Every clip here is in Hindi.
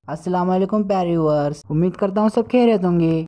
अस्सलाम वालेकुम प्यारे व्यूअर्स, उम्मीद करता हूँ सब खैरियत होंगे।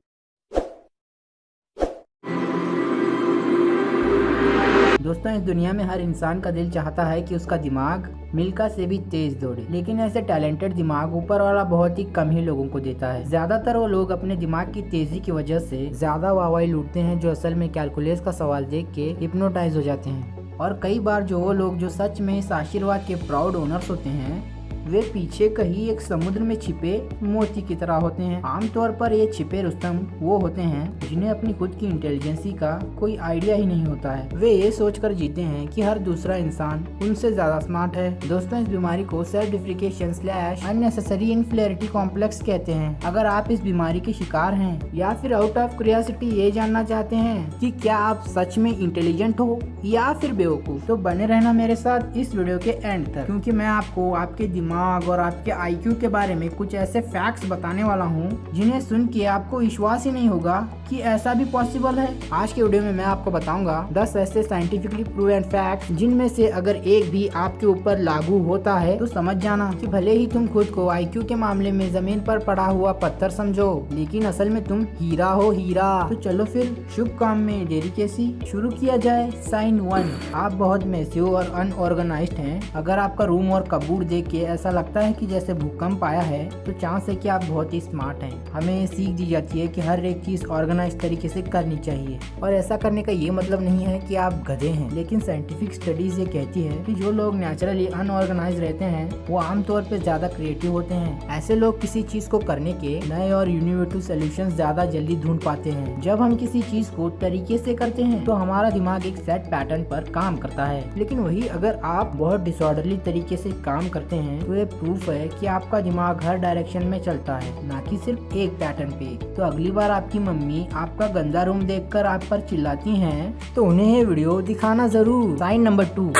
दोस्तों, इस दुनिया में हर इंसान का दिल चाहता है कि उसका दिमाग मिल्का से भी तेज दौड़े, लेकिन ऐसे टैलेंटेड दिमाग ऊपर वाला बहुत ही कम ही लोगों को देता है। ज्यादातर वो लोग अपने दिमाग की तेजी की वजह से ज्यादा वाहवाही लूटते हैं, जो असल में कैलकुलस का सवाल देख के हिप्नोटाइज हो जाते हैं। और कई बार जो वो लोग जो सच में इस आशीर्वाद के प्राउड ओनर्स होते हैं, वे पीछे कहीं एक समुद्र में छिपे मोती की तरह होते हैं। आमतौर पर ये छिपे रुस्तम वो होते हैं जिन्हें अपनी खुद की इंटेलिजेंसी का कोई आइडिया ही नहीं होता है। वे ये सोचकर जीते हैं कि हर दूसरा इंसान उनसे ज्यादा स्मार्ट है। दोस्तों, इस बीमारी को सेल्फ डिफिकेशन / अननेसेसरी इन्फ्eriority कॉम्प्लेक्स कहते हैं। अगर आप इस बीमारी के शिकार हैं या फिर आउट ऑफ क्यूरियोसिटी ये जानना चाहते हैं कि क्या आप सच में इंटेलिजेंट हो या फिर बेवकूफ, तो बने रहना मेरे साथ इस वीडियो के एंड तक, क्योंकि मैं आपको आपके दिमाग और आपके IQ के बारे में कुछ ऐसे फैक्ट्स बताने वाला हूँ जिन्हें सुन के आपको विश्वास ही नहीं होगा कि ऐसा भी पॉसिबल है। आज के वीडियो में मैं आपको बताऊंगा 10 ऐसे साइंटिफिकली प्रूवन फैक्ट्स जिनमें से अगर एक भी आपके ऊपर लागू होता है तो समझ जाना कि भले ही तुम खुद को IQ के मामले में जमीन पर पड़ा हुआ पत्थर समझो, लेकिन असल में तुम हीरा हो, हीरा। तो चलो फिर शुभ काम में देरी कैसी, शुरू किया जाए। साइन 1, आप बहुत मैस्यू और अनऑर्गेनाइज्ड हैं। अगर आपका रूम और कबूर्ड देख के ऐसा लगता है कि जैसे भूकंप आया है, तो चांस है कि आप बहुत ही स्मार्ट हैं। हमें ये सीख दी जाती है कि हर एक चीज ऑर्गेनाइज तरीके से करनी चाहिए, और ऐसा करने का ये मतलब नहीं है कि आप गधे हैं। लेकिन साइंटिफिक स्टडीज ये कहती है कि जो लोग नेचुरली अनऑर्गेनाइज रहते हैं वो आमतौर पर ज्यादा क्रिएटिव होते हैं। ऐसे लोग किसी चीज को करने के नए और इनोवेटिव सोल्यूशन ज्यादा जल्दी ढूंढ पाते हैं। जब हम किसी चीज को तरीके से करते हैं तो हमारा दिमाग एक सेट पैटर्न पर काम करता है। लेकिन वही अगर आप बहुत डिसऑर्डरली तरीके से काम करते हैं तो ये प्रूफ है कि आपका दिमाग हर डायरेक्शन में चलता है, ना कि सिर्फ एक पैटर्न पे। तो अगली बार आपकी मम्मी आपका गंदा रूम देखकर आप पर चिल्लाती हैं तो उन्हें ये वीडियो दिखाना जरूर। साइन नंबर 2,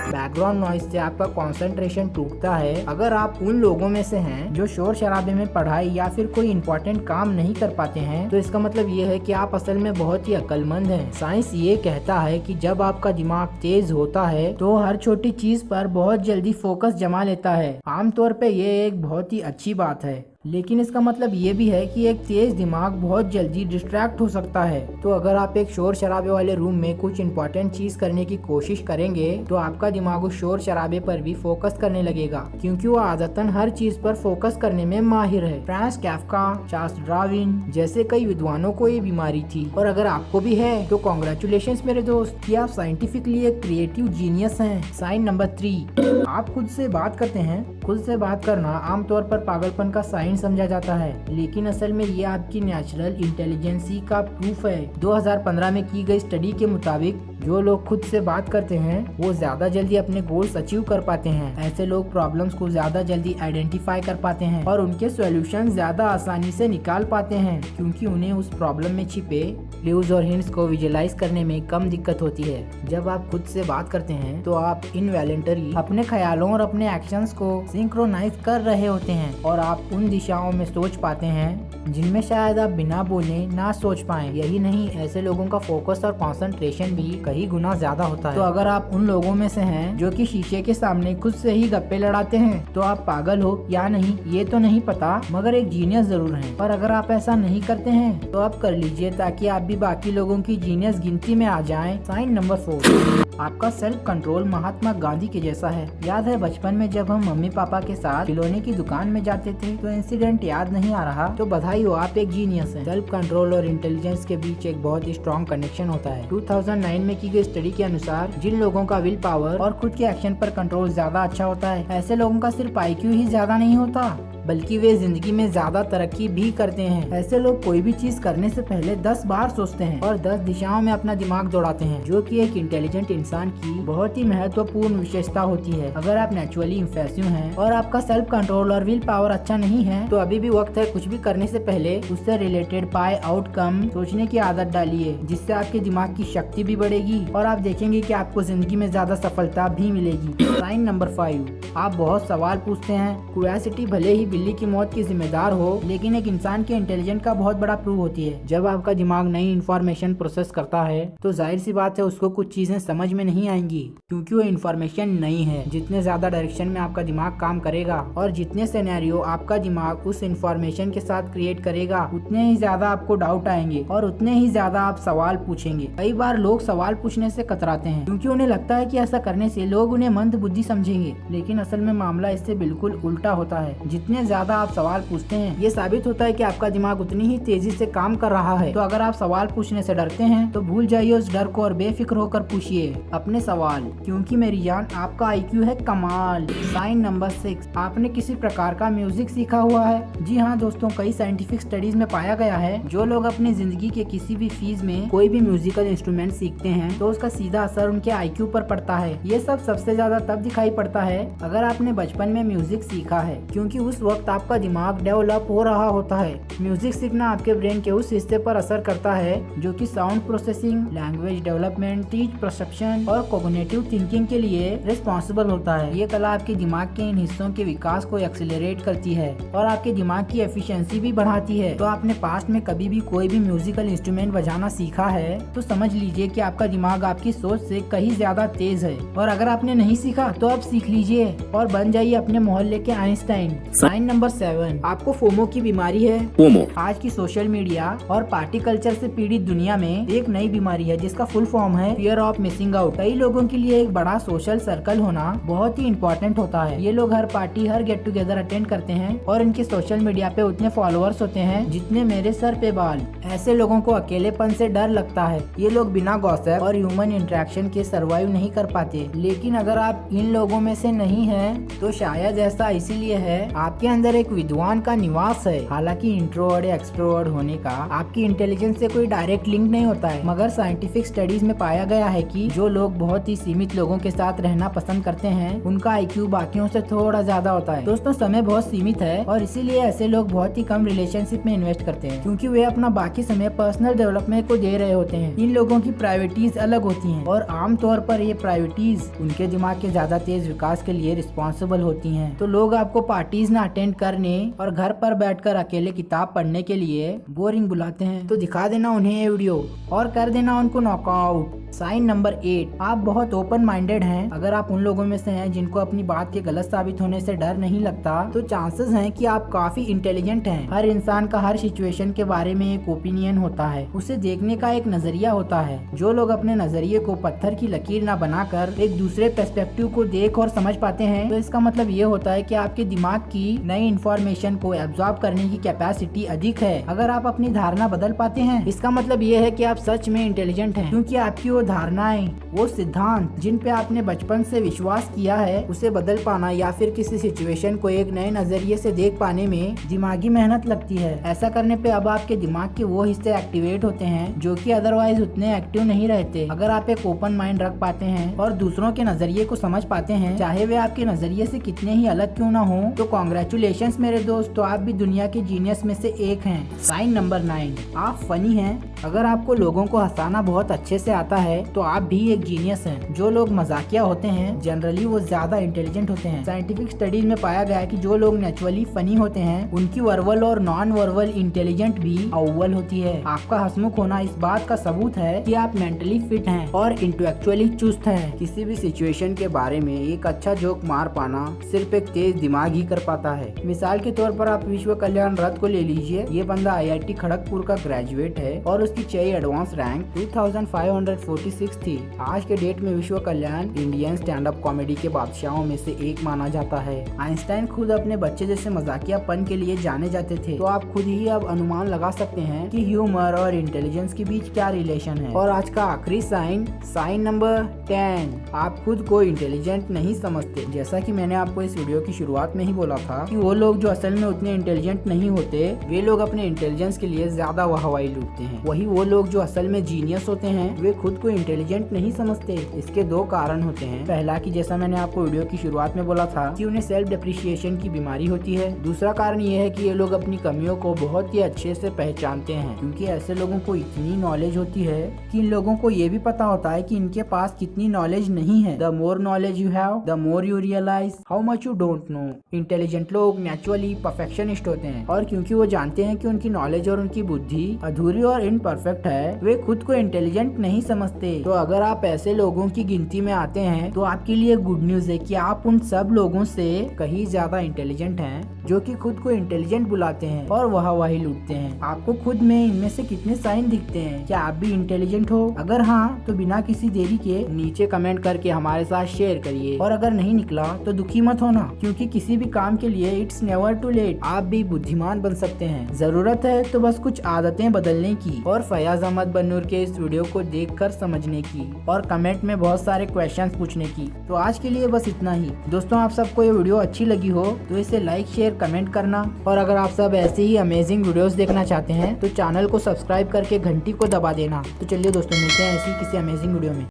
बैकग्राउंड नॉइज से आपका कंसंट्रेशन टूटता है। अगर आप उन लोगों में से हैं जो शोर शराबे में पढ़ाई या फिर कोई इंपॉर्टेंट काम नहीं कर पाते हैं, तो इसका मतलब ये है कि आप असल में बहुत ही अक्लमंद हैं। साइंस ये कहता है कि जब आपका दिमाग तेज होता है तो हर छोटी चीज पर बहुत जल्दी फोकस जमा लेता है। आमतौर पे ये एक बहुत ही अच्छी बात है, लेकिन इसका मतलब ये भी है कि एक तेज दिमाग बहुत जल्दी डिस्ट्रैक्ट हो सकता है। तो अगर आप एक शोर शराबे वाले रूम में कुछ इंपॉर्टेंट चीज करने की कोशिश करेंगे तो आपका दिमाग उस शोर शराबे पर भी फोकस करने लगेगा, क्योंकि वो आदतन हर चीज पर फोकस करने में माहिर है। फ्रांस कैफ्का, चार्ल्स डार्विन जैसे कई विद्वानों को ये बीमारी थी, और अगर आपको भी है तो कॉन्ग्रेचुलेशंस मेरे दोस्त कि आप साइंटिफिकली एक क्रिएटिव जीनियस हैं। साइन नंबर 3, आप खुद से बात करते हैं। खुद से बात करना आमतौर पर पागलपन का साइन समझा जाता है, लेकिन असल में ये आपकी नेचुरल इंटेलिजेंसी का प्रूफ है। 2015 में की गई स्टडी के मुताबिक जो लोग खुद से बात करते हैं वो ज्यादा जल्दी अपने गोल्स अचीव कर पाते हैं। ऐसे लोग प्रॉब्लम्स को ज्यादा जल्दी आइडेंटिफाई कर पाते हैं और उनके सॉल्यूशन ज्यादा आसानी से निकाल पाते हैं, क्योंकि उन्हें उस प्रॉब्लम में छिपे क्लूज और हिंट्स को विजुअलाइज करने में कम दिक्कत होती है। जब आप खुद से बात करते हैं तो आप इनवॉलंटरी अपने ख्यालों और अपने एक्शंस को सिंक्रोनाइज कर रहे होते हैं, और आप उन दिशाओं में सोच पाते हैं जिनमें शायद आप बिना बोले ना सोच पाएं। यही नहीं, ऐसे लोगों का फोकस और कंसंट्रेशन भी कई गुना ज्यादा होता है। तो अगर आप उन लोगों में से हैं जो कि शीशे के सामने खुद से ही गप्पे लड़ाते हैं, तो आप पागल हो या नहीं ये तो नहीं पता, मगर एक जीनियस जरूर हैं। पर अगर आप ऐसा नहीं करते हैं तो आप कर लीजिए, ताकि आप भी बाकी लोगों की जीनियस गिनती में आ जाएं। साइन नंबर 4, आपका सेल्फ कंट्रोल महात्मा गांधी के जैसा है। याद है बचपन में जब हम मम्मी पापा के साथ खिलौने की दुकान में जाते थे, तो इंसिडेंट याद नहीं आ रहा, तो बधाई हो, आप एक जीनियस हैं। सेल्फ कंट्रोल और इंटेलिजेंस के बीच एक बहुत ही स्ट्रॉन्ग कनेक्शन होता है। 2009 में की गई स्टडी के अनुसार जिन लोगों का विल पावर और खुद के एक्शन पर कंट्रोल ज्यादा अच्छा होता है, ऐसे लोगों का सिर्फ IQ ही ज्यादा नहीं होता, बल्कि वे जिंदगी में ज्यादा तरक्की भी करते हैं। ऐसे लोग कोई भी चीज करने से पहले 10 बार सोचते हैं और 10 दिशाओं में अपना दिमाग दौड़ाते हैं, जो कि एक इंटेलिजेंट इंसान की बहुत ही महत्वपूर्ण विशेषता होती है। अगर आप नेचुरली इम्फेसिव हैं और आपका सेल्फ कंट्रोल और विल पावर अच्छा नहीं है, तो अभी भी वक्त है कुछ भी करने से पहले उससे रिलेटेड पाए आउटकम सोचने की आदत डालिए, जिससे आपके दिमाग की शक्ति भी बढ़ेगी और आप देखेंगे कि आपको जिंदगी में ज्यादा सफलता भी मिलेगी। साइन नंबर 5, आप बहुत सवाल पूछते हैं। क्यूरियोसिटी भले ही बिल्ली की मौत की जिम्मेदार हो, लेकिन एक इंसान के इंटेलिजेंट का बहुत बड़ा प्रूव होती है। जब आपका दिमाग नई इन्फॉर्मेशन प्रोसेस करता है तो जाहिर सी बात है उसको कुछ चीजें समझ में नहीं आएंगी, क्योंकि वो इन्फॉर्मेशन नई है। जितने ज्यादा डायरेक्शन में आपका दिमाग काम करेगा और जितने सिनेरियो आपका दिमाग उस इन्फॉर्मेशन के साथ क्रिएट करेगा, उतने ही ज्यादा आपको डाउट आएंगे और उतने ही ज्यादा आप सवाल पूछेंगे। कई बार लोग सवाल पूछने से कतराते हैं क्योंकि उन्हें लगता है कि ऐसा करने से लोग उन्हें मंद बुद्धि समझेंगे, लेकिन असल में मामला इससे बिल्कुल उल्टा होता है। जितने ज्यादा आप सवाल पूछते हैं, ये साबित होता है कि आपका दिमाग उतनी ही तेजी से काम कर रहा है। तो अगर आप सवाल पूछने से डरते हैं तो भूल जाइए उस डर को और बेफिक्र होकर पूछिए अपने सवाल, क्योंकि मेरी जान आपका IQ है कमाल। साइन नंबर 6, आपने किसी प्रकार का म्यूजिक सीखा हुआ है? जी हाँ दोस्तों, कई साइंटिफिक स्टडीज में पाया गया है जो लोग अपनी जिंदगी के किसी भी फेज में कोई भी म्यूजिकल इंस्ट्रूमेंट सीखते हैं तो उसका सीधा असर उनके IQ पर पड़ता है। ये सब सबसे ज्यादा तब दिखाई पड़ता है अगर आपने बचपन में म्यूजिक सीखा है, क्योंकि उस वक्त आपका दिमाग डेवलप हो रहा होता है। म्यूजिक सीखना आपके ब्रेन के उस हिस्से पर असर करता है जो कि sound processing, language development, teach perception और कोग्निटिव थिंकिंग के लिए रिस्पॉन्सिबल होता है। ये कला आपके दिमाग के इन हिस्सों के विकास को एक्सेलरेट करती है और आपके दिमाग की एफिशिएंसी भी बढ़ाती है। तो आपने पास्ट में कभी भी कोई भी म्यूजिकल इंस्ट्रूमेंट बजाना सीखा है तो समझ लीजिए कि आपका दिमाग आपकी सोच से कहीं ज्यादा तेज है। और अगर आपने नहीं सीखा तो आप सीख लीजिए और बन जाइए अपने मोहल्ले के आइंस्टाइन। साइन नंबर 7, आपको फोमो की बीमारी है। फोमो आज की सोशल मीडिया और पार्टी कल्चर से पीड़ित दुनिया में एक नई बीमारी है जिसका फुल फॉर्म है फियर ऑफ मिसिंग आउट। कई लोगों के लिए एक बड़ा सोशल सर्कल होना बहुत ही इम्पोर्टेंट होता है। ये लोग हर पार्टी, हर गेट टुगेदर अटेंड करते हैं और इनके सोशल मीडिया पे उतने फॉलोअर्स होते हैं जितने मेरे सर पे बाल। ऐसे लोगों को अकेलेपन से डर लगता है। ये लोग बिना गॉसिप और ह्यूमन इंटरेक्शन के सर्वाइव नहीं कर पाते। लेकिन अगर आप इन लोगों में से नहीं हैं तो शायद ऐसा इसीलिए है आपके अंदर एक विद्वान का निवास है। हालांकि इंट्रोवर्ट या एक्सट्रोवर्ट होने का आपकी इंटेलिजेंस से कोई डायरेक्ट लिंक नहीं होता है, मगर साइंटिफिक स्टडीज में पाया गया है कि जो लोग बहुत ही सीमित लोगों के साथ रहना पसंद करते हैं उनका IQ बाकियों से थोड़ा ज्यादा होता है। दोस्तों, समय बहुत सीमित है और इसीलिए ऐसे लोग बहुत ही कम रिलेशनशिप में इन्वेस्ट करते हैं, क्योंकि वे अपना बाकी समय पर्सनल डेवलपमेंट को दे रहे होते हैं। इन लोगों की प्रायोरिटीज अलग होती हैं और आमतौर पर ये प्रायोरिटीज उनके दिमाग के ज्यादा तेज विकास के लिए रिस्पॉन्सिबल होती हैं। तो लोग आपको पार्टीज ना अटेंड करने और घर पर बैठकर अकेले किताब पढ़ने के लिए बोरिंग बुलाते हैं। तो दिखा देना उन्हें ये वीडियो और कर देना उनको नॉकआउट। साइन नंबर 8, आप बहुत ओपन माइंडेड हैं। अगर आप उन लोगों में से हैं जिनको अपनी बात के गलत साबित होने से डर नहीं लगता तो चांसेस हैं कि आप काफी इंटेलिजेंट हैं। हर इंसान का हर सिचुएशन के बारे में एक ओपिनियन होता है, उसे देखने का एक नजरिया होता है। जो लोग अपने नजरिए को पत्थर की लकीर ना बनाकर एक दूसरे पर्सपेक्टिव को देख और समझ पाते हैं तो इसका मतलब ये होता है कि आपके दिमाग की नई इन्फॉर्मेशन को एब्जॉर्ब करने की कैपेसिटी अधिक है। अगर आप अपनी धारणा बदल पाते हैं इसका मतलब ये है कि आप सच में इंटेलिजेंट हैं, क्योंकि आपकी वो धारणाएं, वो सिद्धांत जिन पे आपने बचपन से विश्वास किया है उसे बदल पाना या फिर किसी सिचुएशन को एक नए नजरिए से देख पाने में दिमागी मेहनत लगती है। ऐसा करने पे अब आपके दिमाग के वो हिस्से एक्टिवेट होते हैं जो कि अदरवाइज उतने एक्टिव नहीं रहते। अगर आप एक ओपन माइंड रख पाते हैं और दूसरों के नजरिए को समझ पाते हैं, चाहे वे आपके नजरिए से कितने ही अलग क्यों ना हो, तो कॉन्ग्रेचुलेशन मेरे दोस्त, तो आप भी दुनिया के जीनियस में से एक हैं। साइन नंबर 9, आप फनी हैं। अगर आपको लोगों को हंसाना बहुत अच्छे से आता है तो आप भी एक जीनियस हैं। जो लोग मजाकिया होते हैं जनरली वो ज्यादा इंटेलिजेंट होते हैं। साइंटिफिक स्टडीज में पाया गया है कि जो लोग नेचुरली फनी होते हैं उनकी वर्बल और नॉन वर्बल इंटेलिजेंट भी अव्वल होती है। आपका हंसमुख होना इस बात का सबूत है कि आप मेंटली फिट हैं और इंटेलेक्चुअली चुस्त हैं। किसी भी सिचुएशन के बारे में एक अच्छा जोक मार पाना सिर्फ एक तेज दिमाग ही कर पाता है। मिसाल के तौर पर आप विश्व कल्याण रथ को ले लीजिए। ये बंदा IIT खड़गपुर का ग्रेजुएट है और उसकी CHI एडवांस रैंक 2546 थी। आज के डेट में विश्व कल्याण इंडियन स्टैंड अप कॉमेडी के बादशाहों में से एक माना जाता है। आइंस्टाइन खुद अपने बच्चे जैसे मजाकियापन के लिए जाने जाते थे। तो आप खुद ही अब अनुमान लगा सकते हैं कि ह्यूमर और इंटेलिजेंस के बीच क्या रिलेशन है। और आज का आखिरी साइन, साइन नंबर 10, आप खुद को इंटेलिजेंट नहीं समझते। जैसा कि मैंने आपको इस वीडियो की शुरुआत में ही बोला था कि वो लोग जो असल में उतने इंटेलिजेंट नहीं होते, वे लोग अपने इंटेलिजेंस के लिए ज्यादा वाहवाही लूटते हैं। वही वो लोग जो असल में जीनियस होते हैं वे खुद को इंटेलिजेंट नहीं समझते। इसके दो कारण होते हैं। पहला कि जैसा मैंने आपको वीडियो की शुरुआत में बोला था कि उन्हें सेल्फ डिप्रिशिएशन की बीमारी होती है। दूसरा कारण ये है कि ये लोग अपनी कमियों को बहुत ही अच्छे से पहचानते हैं, क्योंकि ऐसे लोगों को इतनी नॉलेज होती है कि इन लोगों को ये भी पता होता है कि इनके पास कितनी नॉलेज नहीं है। The more knowledge you have the more you realise how much you don't know. Intelligent लोग लोग नेचुरली परफेक्शनिस्ट होते हैं, और क्योंकि वो जानते हैं कि उनकी नॉलेज और उनकी बुद्धि अधूरी और इनपरफेक्ट है, वे खुद को इंटेलिजेंट नहीं समझते। तो अगर आप ऐसे लोगों की गिनती में आते हैं तो आपके लिए गुड न्यूज है कि आप उन सब लोगों से कहीं ज्यादा इंटेलिजेंट हैं जो कि खुद को इंटेलिजेंट बुलाते हैं और वाहवाही लूटते हैं। आपको खुद में इनमें से कितने साइन दिखते हैं? क्या आप भी इंटेलिजेंट हो? अगर हाँ तो बिना किसी देरी के नीचे कमेंट करके हमारे साथ शेयर करिए, और अगर नहीं निकला तो दुखी मत होना, क्योंकि किसी भी काम के लिए इट्स नेवर टू लेट। आप भी बुद्धिमान बन सकते हैं। जरूरत है तो बस कुछ आदतें बदलने की और फयाज अहमद बन्नूर के इस वीडियो को देखकर समझने की और कमेंट में बहुत सारे क्वेश्चंस पूछने की। तो आज के लिए बस इतना ही। दोस्तों, आप सबको ये वीडियो अच्छी लगी हो तो इसे लाइक शेयर कमेंट करना, और अगर आप सब ऐसे ही अमेजिंग वीडियोस देखना चाहते हैं तो चैनल को सब्सक्राइब करके घंटी को दबा देना। तो चलिए दोस्तों, मिलते हैं ऐसी किसी अमेजिंग वीडियो में।